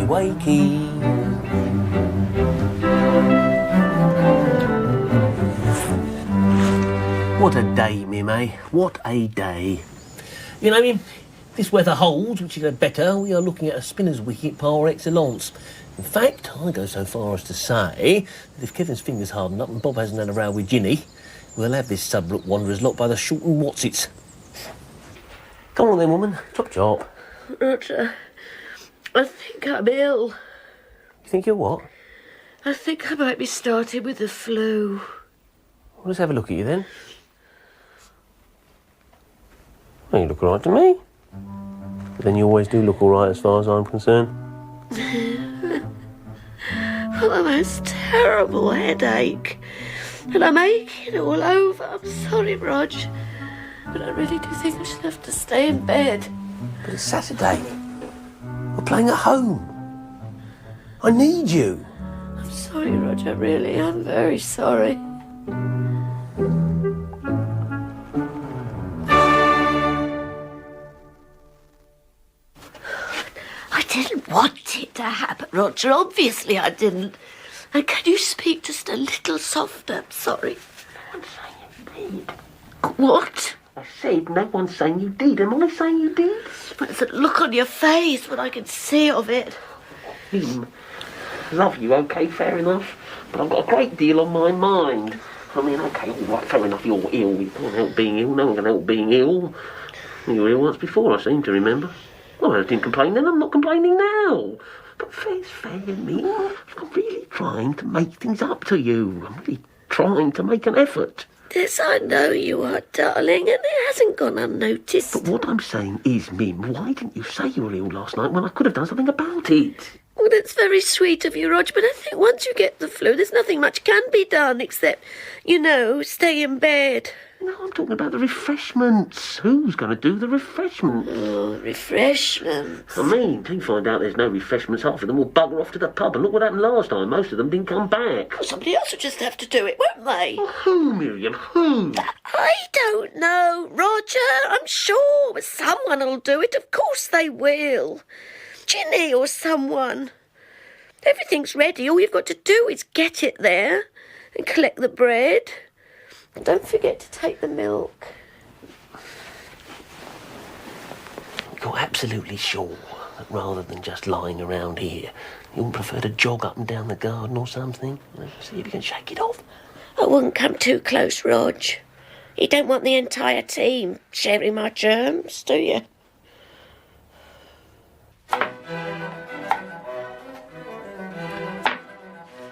wakey. What a day, Mim, eh? What a day. You know, Mim, if this weather holds, which is better, we are looking at a spinner's wicket par excellence. In fact, I go so far as to say that if Kevin's fingers harden up and Bob hasn't had a row with Ginny, we'll have this Sudbrook Wanderers lot by the short and whatsits. Come on then, woman. Chop. Roger, I think I'm ill. You think you're what? I think I might be starting with the flu. Well, let's have a look at you then. Well, you look all right to me. But then you always do look all right as far as I'm concerned. Well, the most terrible headache. And I'm aching all over. I'm sorry, Rog. But I really do think I should have to stay in bed. But it's Saturday. We're playing at home. I need you. I'm sorry, Rog. I really am very sorry. I didn't want it to happen, Roger. Obviously I didn't. And can you speak just a little softer? I'm sorry. No one's saying you did. What? I said no one's saying you did. Am I saying you did? But it's a look on your face, what I can see of it. Love you, OK, fair enough. But I've got a great deal on my mind. I mean, OK, all right, fair enough, you're ill. You can't help being ill. No one can help being ill. You were ill once before, I seem to remember. Well, I didn't complain then, I'm not complaining now. But fair's fair, me. I'm really trying to make things up to you. I'm really trying to make an effort. Yes, I know you are, darling, and it hasn't gone unnoticed. But what I'm saying is, Mim, why didn't you say you were ill last night when I could have done something about it? Well, that's very sweet of you, Rog, but I think once you get the flu, there's nothing much can be done except, stay in bed. No, I'm talking about the refreshments. Who's going to do the refreshments? Oh, refreshments. I mean, till you find out there's no refreshments, half of them will bugger off to the pub. And look what happened last time. Most of them didn't come back. Well, somebody else will just have to do it, won't they? Well, who, Miriam? Who? I don't know, Roger. I'm sure someone will do it. Of course they will. Ginny or someone. Everything's ready. All you've got to do is get it there and collect the bread. Don't forget to take the milk. You're absolutely sure that rather than just lying around here, you would prefer to jog up and down the garden or something? See if you can shake it off. I wouldn't come too close, Rog. You don't want the entire team sharing my germs, do you?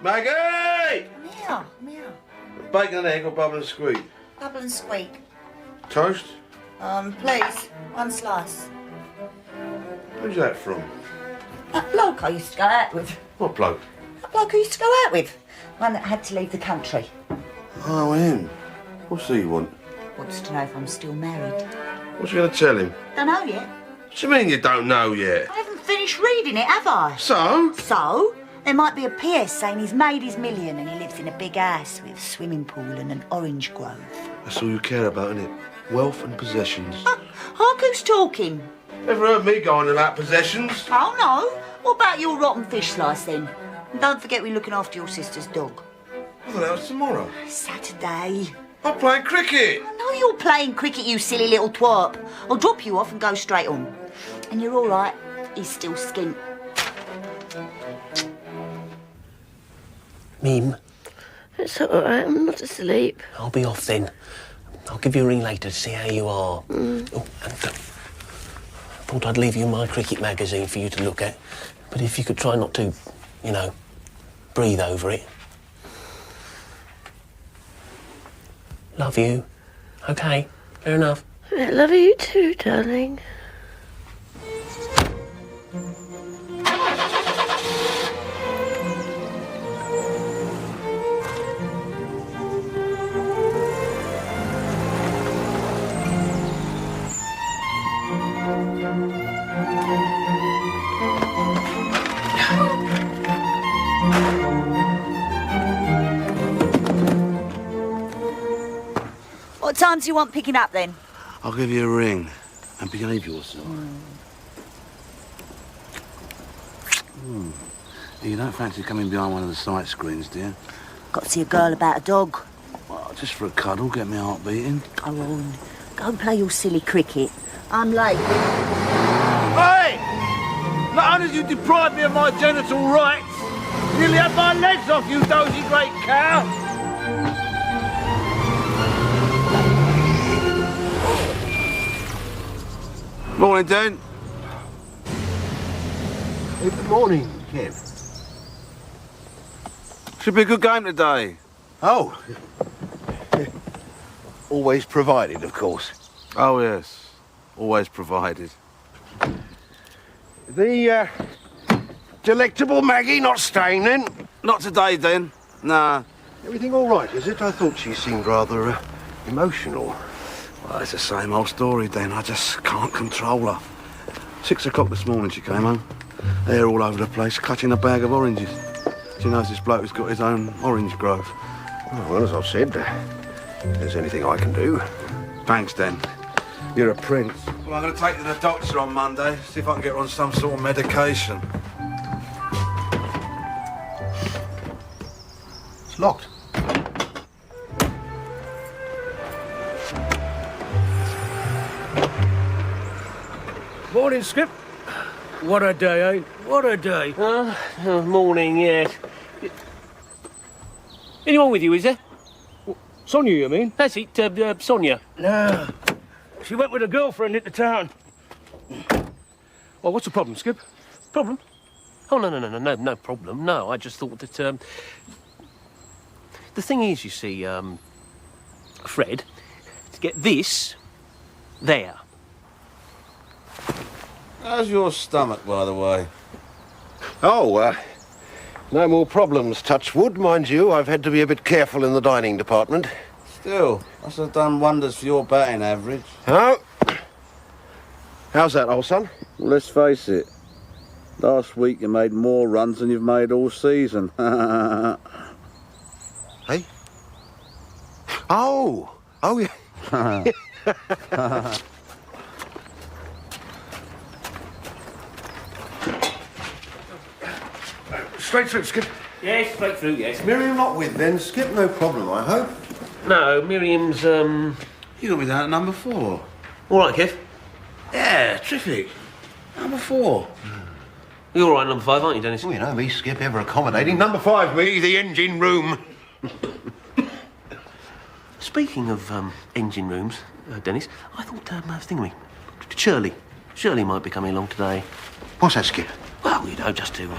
Maggie! Meow. Bacon and egg or bubble and squeak? Bubble and squeak. Toast? Please, one slice. Who's that from? That bloke I used to go out with. What bloke? That bloke I used to go out with. One that had to leave the country. Oh, him. What's he want? Wants to know if I'm still married. What's you going to tell him? Don't know yet. What do you mean you don't know yet? I haven't finished reading it, have I? So? So? There might be a PS saying he's made his million and he lives in a big house with a swimming pool and an orange grove. That's all you care about, innit? Wealth and possessions. Hark who's talking. Never heard me going about possessions. Oh, no. What about your rotten fish slice, then? And don't forget we're looking after your sister's dog. I thought that was tomorrow. Saturday. I'm playing cricket. I know you're playing cricket, you silly little twerp. I'll drop you off and go straight on. And you're all right. He's still skint. Mim, It's all right, I'm not asleep. I'll be off then. I'll give you a ring later to see how you are. Oh, and thought I'd leave you my cricket magazine for you to look at. But if you could try not to, breathe over it. Love you. OK, fair enough. I love you too, darling. What time do you want picking up, then? I'll give you a ring and behave yourself. You don't fancy coming behind one of the sight screens, do you? Got to see a girl about a dog. Well, just for a cuddle, get my heart beating. Go on. Go and play your silly cricket. I'm late. Hey! Not only did you deprive me of my genital rights, you nearly had my legs off, you dozy great cow! Morning, Dan. Good morning, Kev. Should be a good game today. Oh. Always provided, of course. Oh, yes. Always provided. The, delectable Maggie not staying, then? Not today, then. Nah. Everything all right, is it? I thought she seemed rather, emotional. Well, it's the same old story, Dan. I just can't control her. 6 o'clock this morning she came home. Hair all over the place, clutching a bag of oranges. She knows this bloke has got his own orange grove. Oh, well, as I've said, if there's anything I can do. Thanks, Dan. You're a prince. Well, I'm going to take her to the doctor on Monday, see if I can get her on some sort of medication. It's locked. Morning, Skip. What a day, eh? What a day. Morning, yes. Anyone with you, is there? Sonia, you mean? That's it, Sonia. No. She went with a girlfriend into town. Well, what's the problem, Skip? Problem? Oh, no problem. No, I just thought that, the thing is, you see, Fred, to get this there. How's your stomach, by the way? Oh, no more problems, touch wood, mind you. I've had to be a bit careful in the dining department. Still, must have done wonders for your batting average. Oh. How's that, old son? Well, let's face it. Last week you made more runs than you've made all season. Hey? Oh, yeah. Straight through, Skip. Yes, straight through, yes. Miriam not with then, Skip, no problem, I hope. No, Miriam's, You got me down at number 4. all right, Kev. Yeah, terrific. Number 4. You're all right, number 5, aren't you, Dennis? Oh, you know me, Skip, ever accommodating. Number 5, me, the engine room. Speaking of, engine rooms, Dennis, I thought, thingy, Shirley might be coming along today. What's that, Skip? Well, you know, just to,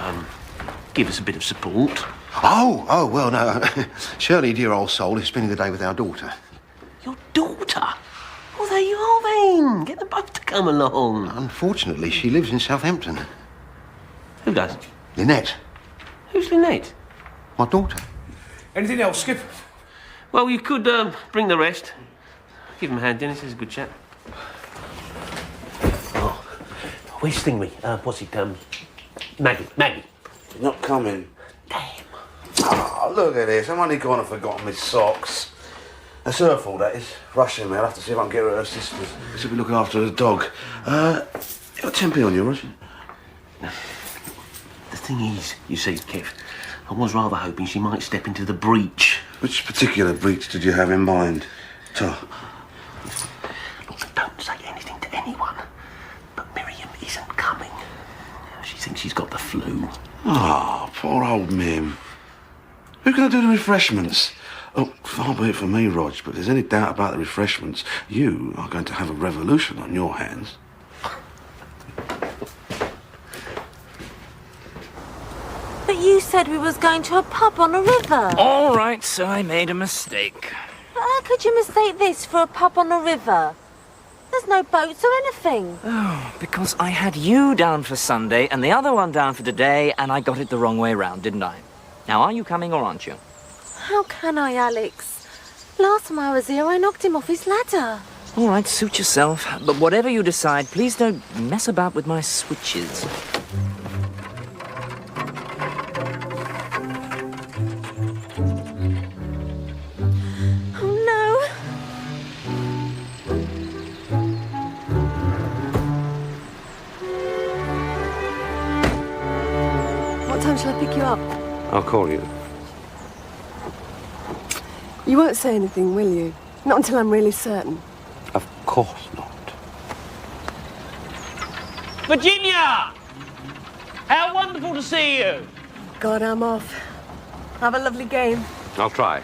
give us a bit of support. Oh, well, no. Shirley, dear old soul, is spending the day with our daughter. Your daughter? Well, there you are, then. Get them both to come along. Unfortunately, she lives in Southampton. Who does? Lynette, Who's Lynette? my daughter. Anything else, Skip? Well, you could, bring the rest. Give him a hand, Dennis. He's a good chap. Oh, where's Stingray? What's it, Maggie. Not coming. Damn. Oh, look at this. I'm only gone and forgotten my socks. That's her fault, that is. Rushing me. I'll have to see if I can get her at her sister's. She'll be looking after the dog. You got 10p on you, Roger? The thing is, you see, Kev, I was rather hoping she might step into the breach. Which particular breach did you have in mind, Tar? Look, don't say anything to anyone. But Miriam isn't coming. She thinks she's got the flu. Oh, poor old Mim. Who's going to do the refreshments? Oh, far be it from me, Rog, but if there's any doubt about the refreshments, you are going to have a revolution on your hands. But you said we was going to a pub on a river. All right, so I made a mistake. How could you mistake this for a pub on a river? There's no boats or anything. Oh, because I had you down for Sunday and the other one down for today, and I got it the wrong way round, didn't I? Now, are you coming or aren't you? How can I, Alex? Last time I was here, I knocked him off his ladder. All right, suit yourself. But whatever you decide, please don't mess about with my switches. Oh, no. time shall I pick you up? I'll call you. You won't say anything, will you? Not until I'm really certain. Of course not. Virginia! How wonderful to see you. God, I'm off. Have a lovely game. I'll try.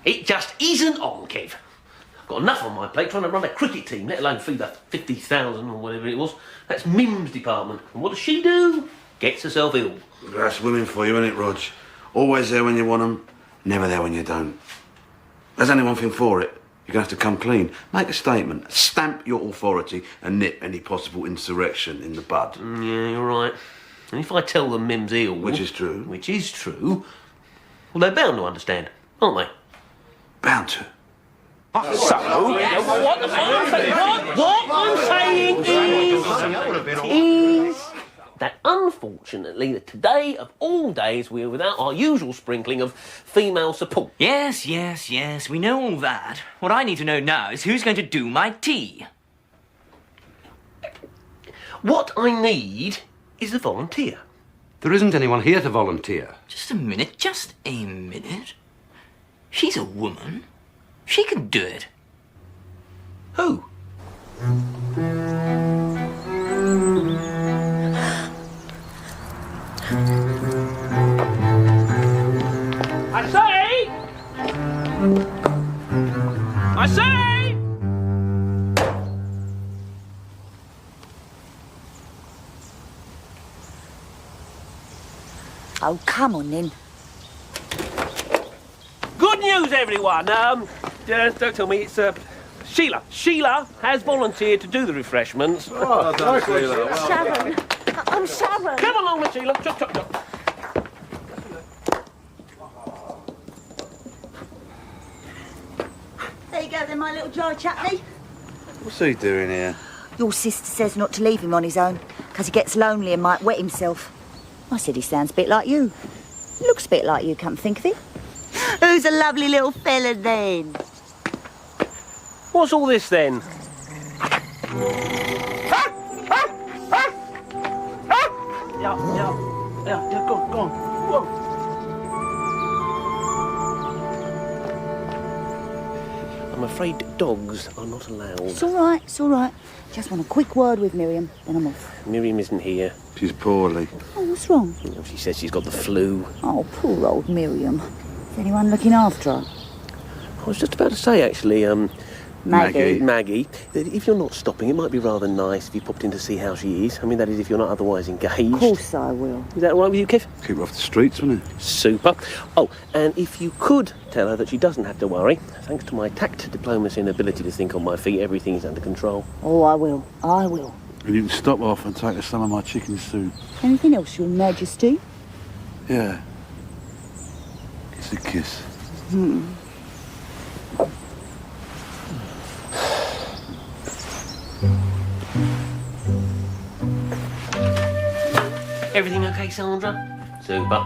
It just isn't on, Kev. I've got enough on my plate trying to run a cricket team, let alone feed the 50,000 or whatever it was. That's Mim's department. And what does she do? Gets herself ill. That's women for you, isn't it, Rog? Always there when you want them, never there when you don't. There's only one thing for it. You're going to have to come clean. Make a statement, stamp your authority and nip any possible insurrection in the bud. Yeah, you're right. And if I tell them Mim's ill... Which is true. Which is true, well, they're bound to understand, aren't they? Bound to. So, what I'm saying is that unfortunately today of all days we're without our usual sprinkling of female support. Yes, we know all that. What I need to know now is who's going to do my tea. What I need is a volunteer. There isn't anyone here to volunteer. Just a minute. She's a woman. She can do it. Who? I say! Oh, come on, then. Good news, everyone. Don't tell me it's Sheila. Sheila has volunteered to do the refreshments. Oh, done, Sheila. Sharon. I'm Sharon. Come along, Miss Sheila. Chop, chop, chop. There you go, then, my little dry chutney. What's he doing here? Your sister says not to leave him on his own, because he gets lonely and might wet himself. I said he sounds a bit like you. Looks a bit like you, come to think of it. Who's a lovely little fella, then? What's all this, then? Yeah, go on. I'm afraid dogs are not allowed. It's all right. Just want a quick word with Miriam, then I'm off. Miriam isn't here. She's poorly. Oh, what's wrong? You know, she says she's got the flu. Oh, poor old Miriam. Is anyone looking after her? I was just about to say, actually, Maggie, that if you're not stopping, it might be rather nice if you popped in to see how she is. I mean, that is, if you're not otherwise engaged. Of course I will. Is that all right with you, Kev? Keep her off the streets, wouldn't it? Super. Oh, and if you could tell her that she doesn't have to worry. Thanks to my tact, diplomacy and ability to think on my feet, everything is under control. Oh, I will. And you can stop off and take her some of my chicken soup. Anything else, Your Majesty? Yeah. It's a kiss. Everything okay, Sandra? Super.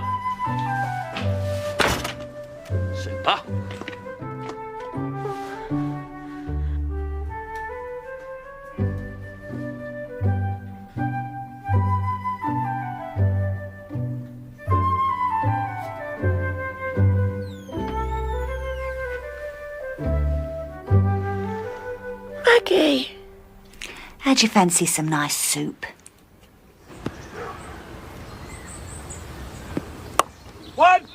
Maggie. How'd you fancy some nice soup? One!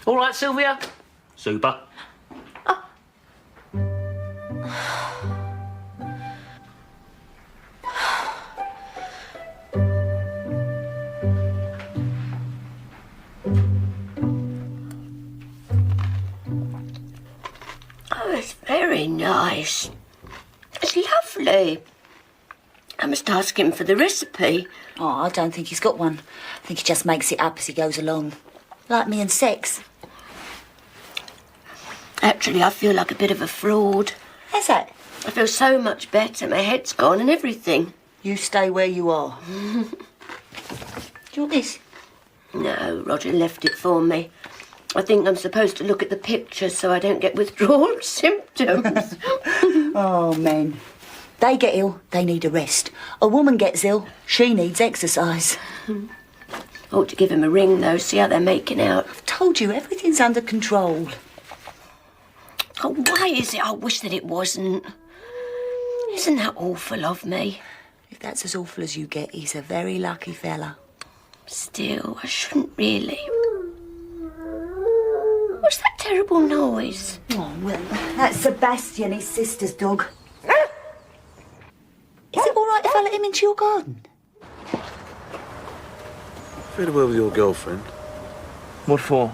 All right, Sylvia? Super. Oh, it's very nice. It's lovely. I must ask him for the recipe. Oh, I don't think he's got one. I think he just makes it up as he goes along. Like me and sex. Actually, I feel like a bit of a fraud. How's that? I feel so much better. My head's gone and everything. You stay where you are. Do you want this? No, Roger left it for me. I think I'm supposed to look at the pictures so I don't get withdrawal symptoms. Oh, men. They get ill, they need a rest. A woman gets ill, she needs exercise. Ought to give him a ring, though, see how they're making out. I've told you, everything's under control. Oh, why is it I wish that it wasn't? Isn't that awful of me? If that's as awful as you get, he's a very lucky fella. Still, I shouldn't really. What's that terrible noise? Oh, well, that's Sebastian, his sister's dog. Is it all right if I let him into your garden? Feel the word with your girlfriend. What for?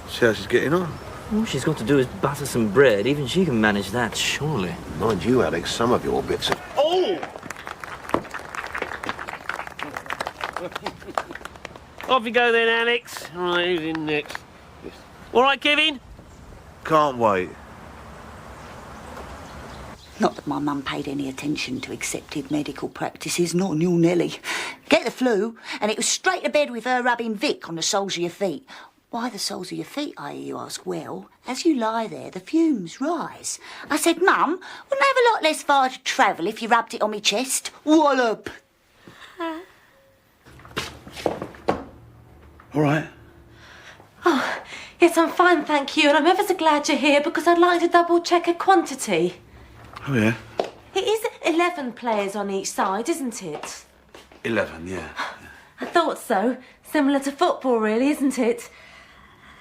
See how she's getting on. All she's got to do is butter some bread. Even she can manage that, surely. Mind you, Alex, some of your bits are... Oh! Off you go then, Alex. All right, who's in next? All right, Kevin? Can't wait. Not that my mum paid any attention to accepted medical practices, not nil-nilly. Get the flu, and it was straight to bed with her rubbing Vic on the soles of your feet. Why the soles of your feet, I hear you ask? Well, as you lie there, the fumes rise. I said, Mum, wouldn't I have a lot less far to travel if you rubbed it on my chest? Wallop! All right. Oh, yes, I'm fine, thank you, and I'm ever so glad you're here because I'd like to double-check a quantity. Oh, yeah? It is 11 players on each side, isn't it? 11, yeah. I thought so. Similar to football, really, isn't it?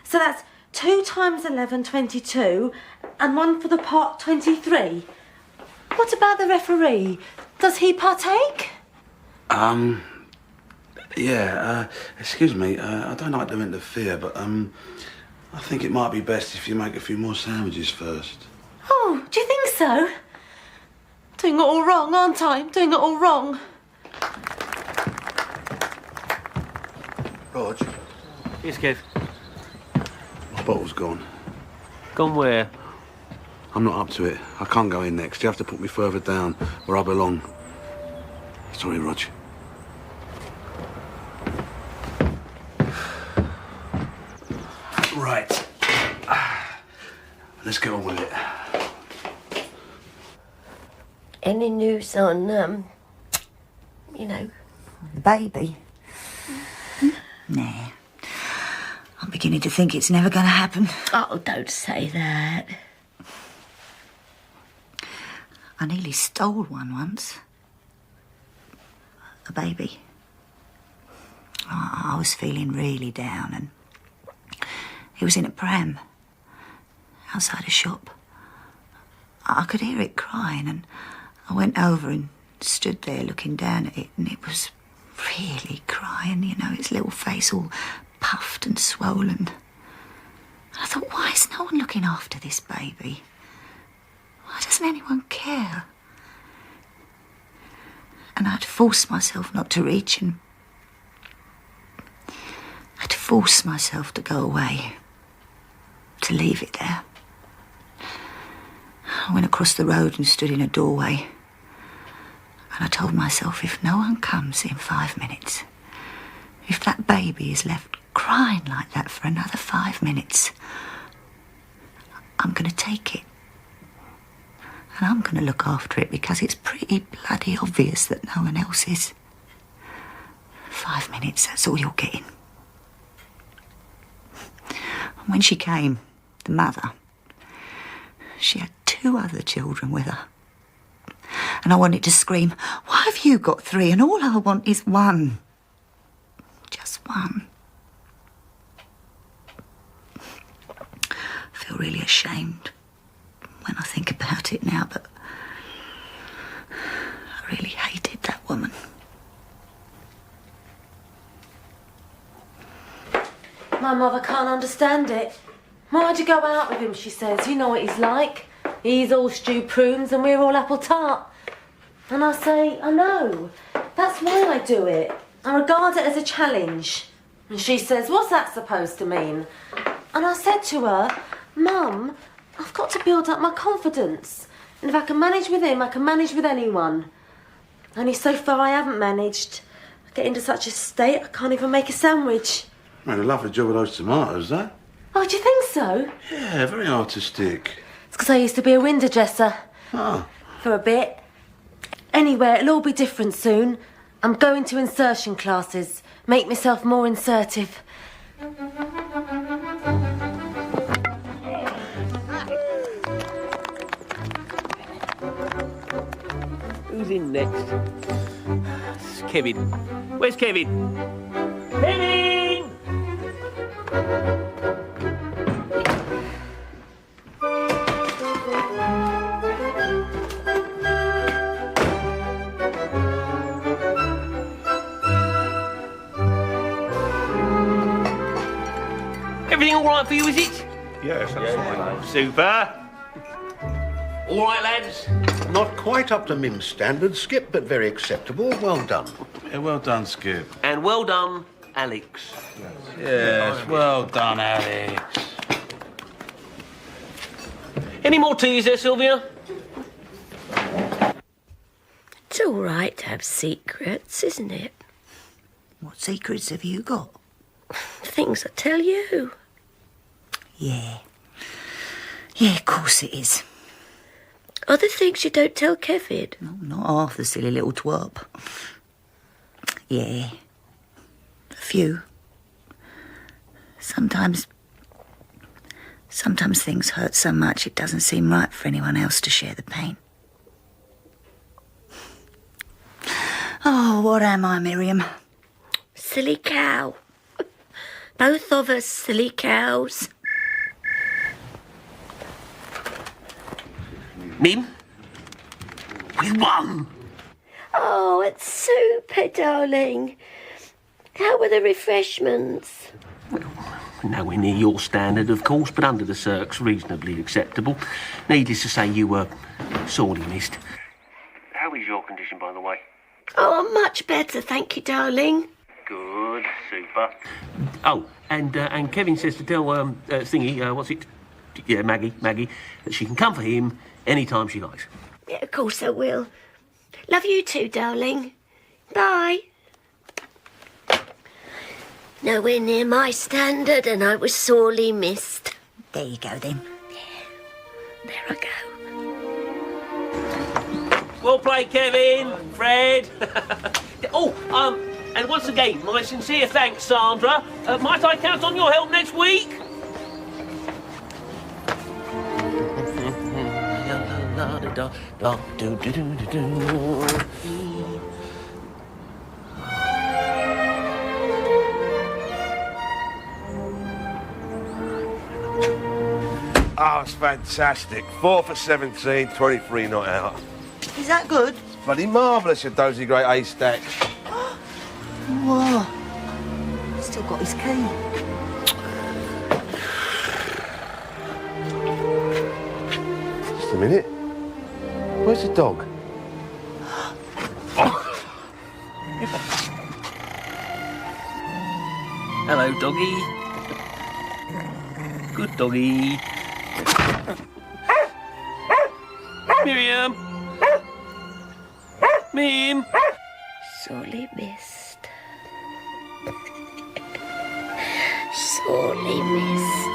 So that's 2 times 11, 22, and 1 for the pot, 23. What about the referee? Does he partake? Yeah, excuse me, I don't like to interfere, but, I think it might be best if you make a few more sandwiches first. Oh, do you think so? Doing it all wrong, aren't I? Doing it all wrong. Rog, Yes, Kev. my bottle's gone. Gone where? I'm not up to it. I can't go in next. You have to put me further down where I belong. Sorry, Rog. Right. Let's get on with it. Any news on, you know? The baby? Nah. I'm beginning to think it's never going to happen. Oh, don't say that. I nearly stole one once. A baby. I was feeling really down and it was in a pram outside a shop. I could hear it crying and I went over and stood there looking down at it and it was really crying, you know, its little face all puffed and swollen. I thought, why is no one looking after this baby? Why doesn't anyone care? And I had to force myself not to reach and I had to force myself to go away, to leave it there. I went across the road and stood in a doorway. And I told myself, if no one comes in 5 minutes, if that baby is left crying like that for another 5 minutes, I'm going to take it. And I'm going to look after it because it's pretty bloody obvious that no one else is. 5 minutes, that's all you're getting. And when she came, the mother, she had 2 other children with her. And I wanted to scream, why have you got 3 and all I want is 1? Just 1. I feel really ashamed when I think about it now, but I really hated that woman. My mother can't understand it. Why'd you go out with him, she says. You know what he's like. He's all stewed prunes and we're all apple tart. And I say, I know. That's why I do it. I regard it as a challenge. And she says, what's that supposed to mean? And I said to her, Mum, I've got to build up my confidence. And if I can manage with him, I can manage with anyone. Only so far I haven't managed. I get into such a state I can't even make a sandwich. Made a lovely job of those tomatoes, eh? Oh, do you think so? Yeah, very artistic. It's because I used to be a window dresser. Ah. For a bit. Anyway, it'll all be different soon. I'm going to insertion classes. Make myself more insertive. Who's in next? It's Kevin. Where's Kevin? Kevin! Everything all right for you, is it? Yes, that's fine. Super. All right, lads. Not quite up to Mim's standards, Skip, but very acceptable. Well done. Yeah, well done, Skip. And well done, Alex. Yes, well done, Alex. Any more teas there, Sylvia? It's all right to have secrets, isn't it? What secrets have you got? Things I tell you. Yeah. Yeah, of course it is. Other things you don't tell Kevin. No, not half the silly little twop. Yeah. A few. Sometimes things hurt so much it doesn't seem right for anyone else to share the pain. Oh, what am I, Miriam? Silly cow. Both of us silly cows. Mim? We won! Oh, it's super, darling. How were the refreshments? Nowhere near your standard, of course, but under the circs, reasonably acceptable. Needless to say, you were sorely missed. How is your condition, by the way? Oh, I'm much better, thank you, darling. Good, super. Oh, and Kevin says to tell Thingy, what's it? Yeah, Maggie, that she can come for him anytime she likes. Yeah, of course I will. Love you too, darling. Bye. Nowhere near my standard, and I was sorely missed. There you go, then. There I go. Well played, Kevin, Fred. And once again, my sincere thanks, Sandra. Might I count on your help next week? Oh, it's fantastic. 4 for 17, 23 not out. Is that good? Bloody marvellous, your dozy great ace stack. Whoa. Still got his key. Just a minute. Where's the dog? Hello, doggy. Good doggy. Miriam. Mim. Sorely missed. Sorely missed.